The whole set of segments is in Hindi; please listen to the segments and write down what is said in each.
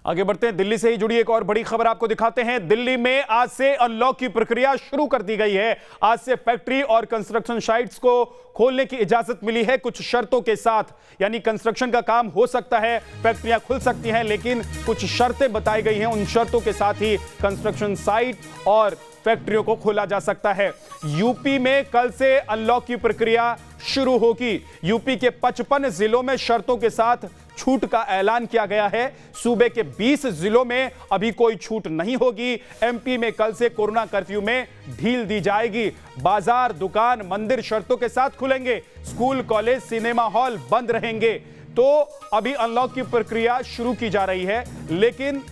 आगे बढ़ते हैं, दिल्ली से ही जुड़ी एक और बड़ी खबर आपको दिखाते हैं। दिल्ली में आज से अनलॉक की प्रक्रिया शुरू कर दी गई है। आज से फैक्ट्री और कंस्ट्रक्शन साइट्स को खोलने की इजाजत मिली है कुछ शर्तों के साथ, यानी कंस्ट्रक्शन का काम हो सकता है, फैक्ट्रियां खुल सकती हैं, लेकिन कुछ शर्तें बताई गई हैं। उन शर्तों के साथ ही कंस्ट्रक्शन साइट और फैक्ट्रियों को खोला जा सकता है। यूपी में कल से अनलॉक की प्रक्रिया शुरू होगी। यूपी के 55 जिलों में शर्तों के साथ छूट का ऐलान किया गया है। सूबे के 20 जिलों में अभी कोई छूट नहीं होगी। एमपी में कल से कोरोना कर्फ्यू में ढील दी जाएगी। बाजार, दुकान, मंदिर शर्तों के साथ खुलेंगे। स्कूल, कॉलेज, सिनेमा हॉल बंद रहेंगे। तो अभी अनलॉक की प्रक्रिया शुरू की जा रही है, लेकिन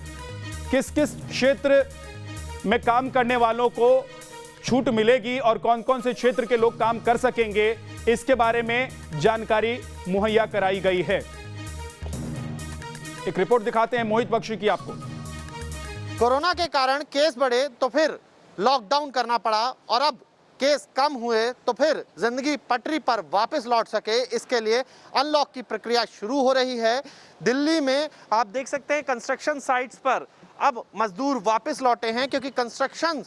किस किस क्षेत्र में काम करने वालों को छूट मिलेगी और कौन कौन से क्षेत्र के लोग काम कर सकेंगे, इसके बारे में जानकारी मुहैया कराई गई है। एक रिपोर्ट दिखाते हैं मोहित बख्शी की आपको। कोरोना के कारण केस बढ़े तो फिर लॉकडाउन करना पड़ा और अब केस कम हुए तो फिर जिंदगी पटरी पर वापस लौट सके, इसके लिए अनलॉक की प्रक्रिया शुरू हो रही है। दिल्ली में आप देख सकते हैं कंस्ट्रक्शन साइट्स पर अब मजदूर वापस लौटे हैं क्योंकि कंस्ट्रक्शन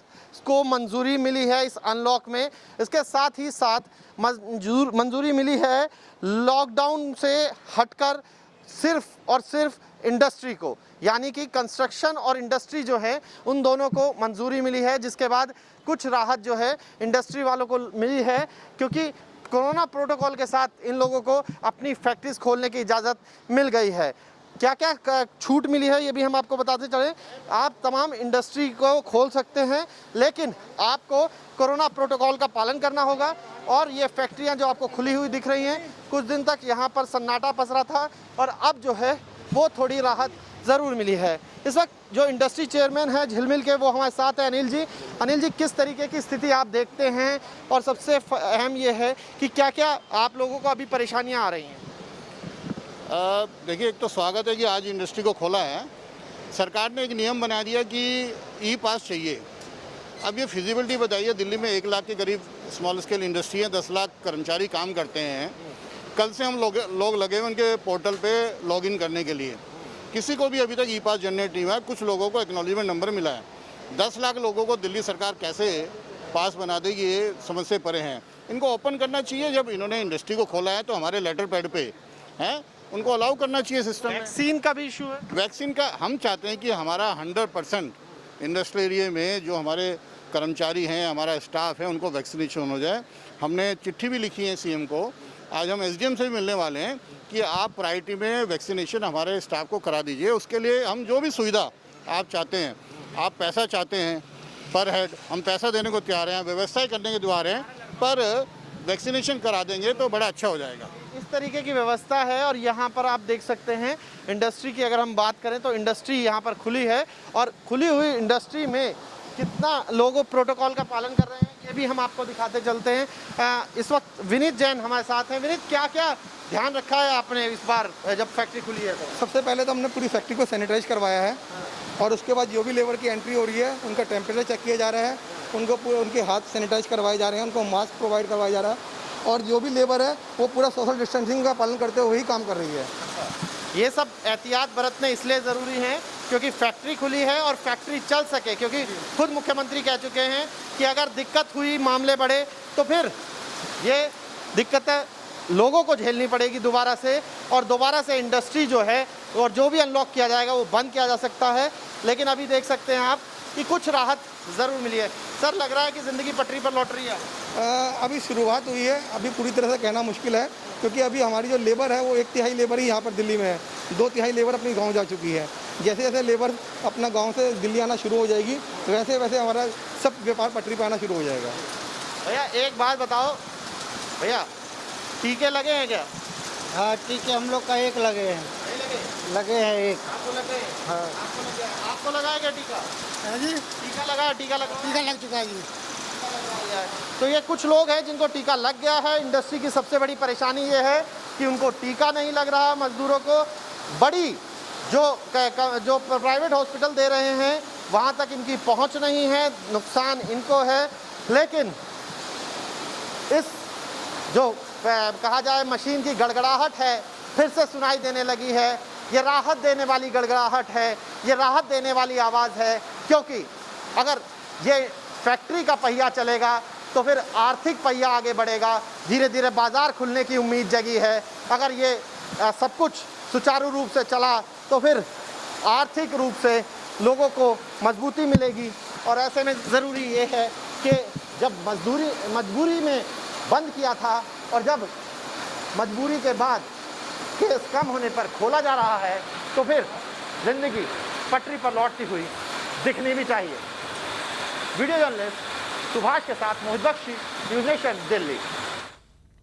को मंजूरी मिली है इस अनलॉक में। इसके साथ ही साथ मंजूरी मिली है लॉकडाउन से हटकर सिर्फ और सिर्फ इंडस्ट्री को, यानी कि कंस्ट्रक्शन और इंडस्ट्री जो है उन दोनों को मंजूरी मिली है, जिसके बाद कुछ राहत जो है इंडस्ट्री वालों को मिली है क्योंकि कोरोना प्रोटोकॉल के साथ इन लोगों को अपनी फैक्ट्रीज खोलने की इजाज़त मिल गई है। क्या क्या छूट मिली है ये भी हम आपको बताते चलें। आप तमाम इंडस्ट्री को खोल सकते हैं, लेकिन आपको कोरोना प्रोटोकॉल का पालन करना होगा। और ये फैक्ट्रियां जो आपको खुली हुई दिख रही हैं, कुछ दिन तक यहाँ पर सन्नाटा पसरा था और अब जो है वो थोड़ी राहत ज़रूर मिली है। इस वक्त जो इंडस्ट्री चेयरमैन है झिलमिल के, वो हमारे साथ है अनिल जी। अनिल जी, किस तरीके की स्थिति आप देखते हैं और सबसे अहम ये है कि क्या क्या आप लोगों को अभी परेशानियाँ आ रही हैं? देखिए, एक तो स्वागत है कि आज इंडस्ट्री को खोला है। सरकार ने एक नियम बना दिया कि ई पास चाहिए। अब ये फिजिबिलिटी बताइए, दिल्ली में 1 लाख के करीब स्मॉल स्केल इंडस्ट्री है, 10 लाख कर्मचारी काम करते हैं। कल से हम लोग लगे हुए उनके पोर्टल पे लॉगिन करने के लिए। किसी को भी अभी तक ई पास जनरेट नहीं हुआ है। कुछ लोगों को एक्नॉलेजमेंट नंबर मिला है। 10 लाख लोगों को दिल्ली सरकार कैसे पास बना देगी, ये समझ से परे हैं। इनको ओपन करना चाहिए। जब इन्होंने इंडस्ट्री को खोला है तो हमारे लेटर पैड पे हैं, उनको अलाउ करना चाहिए सिस्टम में। वैक्सीन का भी इशू है। वैक्सीन का हम चाहते हैं कि हमारा 100% इंडस्ट्रियल एरिया में जो हमारे कर्मचारी हैं, हमारा स्टाफ है, उनको वैक्सीनेशन हो जाए। हमने चिट्ठी भी लिखी है सीएम को। आज हम एसडीएम से भी मिलने वाले हैं कि आप प्रायोरिटी में वैक्सीनेशन हमारे स्टाफ को करा दीजिए। उसके लिए हम जो भी सुविधा आप चाहते हैं, आप पैसा चाहते हैं पर हेड, हम पैसा देने को तैयार हैं, व्यवस्था करने के द्वार हैं, पर वैक्सीनेशन करा देंगे तो बड़ा अच्छा हो जाएगा। इस तरीके की व्यवस्था है। और यहाँ पर आप देख सकते हैं इंडस्ट्री की अगर हम बात करें तो इंडस्ट्री यहाँ पर खुली है और खुली हुई इंडस्ट्री में कितना लोग प्रोटोकॉल का पालन कर रहे हैं ये भी हम आपको दिखाते चलते हैं। इस वक्त विनीत जैन हमारे साथ हैं। विनीत, क्या क्या ध्यान रखा है आपने इस बार जब फैक्ट्री खुली है? तो सबसे पहले तो हमने पूरी फैक्ट्री को सैनिटाइज करवाया है और उसके बाद जो भी लेबर की एंट्री हो रही है उनका टेम्परेचर चेक किया जा रहा है, उनको पूरे उनके हाथ सैनिटाइज करवाए जा रहे हैं, उनको मास्क प्रोवाइड करवाया जा रहा है और जो भी लेबर है वो पूरा सोशल डिस्टेंसिंग का पालन करते हुए ही काम कर रही है। ये सब एहतियात बरतने इसलिए ज़रूरी हैं क्योंकि फैक्ट्री खुली है और फैक्ट्री चल सके, क्योंकि खुद मुख्यमंत्री कह चुके हैं कि अगर दिक्कत हुई, मामले बढ़े तो फिर ये दिक्कतें लोगों को झेलनी पड़ेगी दोबारा से, और दोबारा से इंडस्ट्री जो है और जो भी अनलॉक किया जाएगा वो बंद किया जा सकता है। लेकिन अभी देख सकते हैं आप कि कुछ राहत ज़रूर मिली है। सर, लग रहा है कि ज़िंदगी पटरी पर लौट रही है? अभी शुरुआत हुई है, अभी पूरी तरह से कहना मुश्किल है क्योंकि अभी हमारी जो लेबर है वो 1/3 लेबर ही यहाँ पर दिल्ली में है, 2/3 लेबर अपनी गांव जा चुकी है। जैसे जैसे लेबर अपना गांव से दिल्ली आना शुरू हो जाएगी वैसे वैसे हमारा सब व्यापार पटरी पर आना शुरू हो जाएगा। भैया एक बात बताओ, भैया टीके लगे हैं क्या? हाँ, टीके हम लोग का एक लगे हैं। लगे हैं एक। आपको लगे? हाँ। आपको लगा है क्या टीका? हाँ जी, टीका लगा है? टीका लग चुका है जी। तो ये कुछ लोग हैं जिनको टीका लग गया है। इंडस्ट्री की सबसे बड़ी परेशानी ये है कि उनको टीका नहीं लग रहा। मजदूरों को बड़ी जो प्राइवेट हॉस्पिटल दे रहे हैं वहाँ तक इनकी पहुँच नहीं है, नुकसान इनको है। लेकिन इस जो कहा जाए मशीन की गड़गड़ाहट है फिर से सुनाई देने लगी है ये राहत देने वाली गड़गड़ाहट है, ये राहत देने वाली आवाज़ है, क्योंकि अगर ये फैक्ट्री का पहिया चलेगा तो फिर आर्थिक पहिया आगे बढ़ेगा, धीरे धीरे बाज़ार खुलने की उम्मीद जगी है। अगर ये सब कुछ सुचारू रूप से चला तो फिर आर्थिक रूप से लोगों को मजबूती मिलेगी। और ऐसे में ज़रूरी ये है कि जब मजबूरी में बंद किया था और जब मजबूरी के बाद केस कम होने पर खोला जा रहा है तो फिर ज़िंदगी पटरी पर लौटती हुई दिखनी भी चाहिए। वीडियो जर्नलिस्ट सुभाष के साथ मोहित बख्शी, न्यूज़ नेशन, दिल्ली।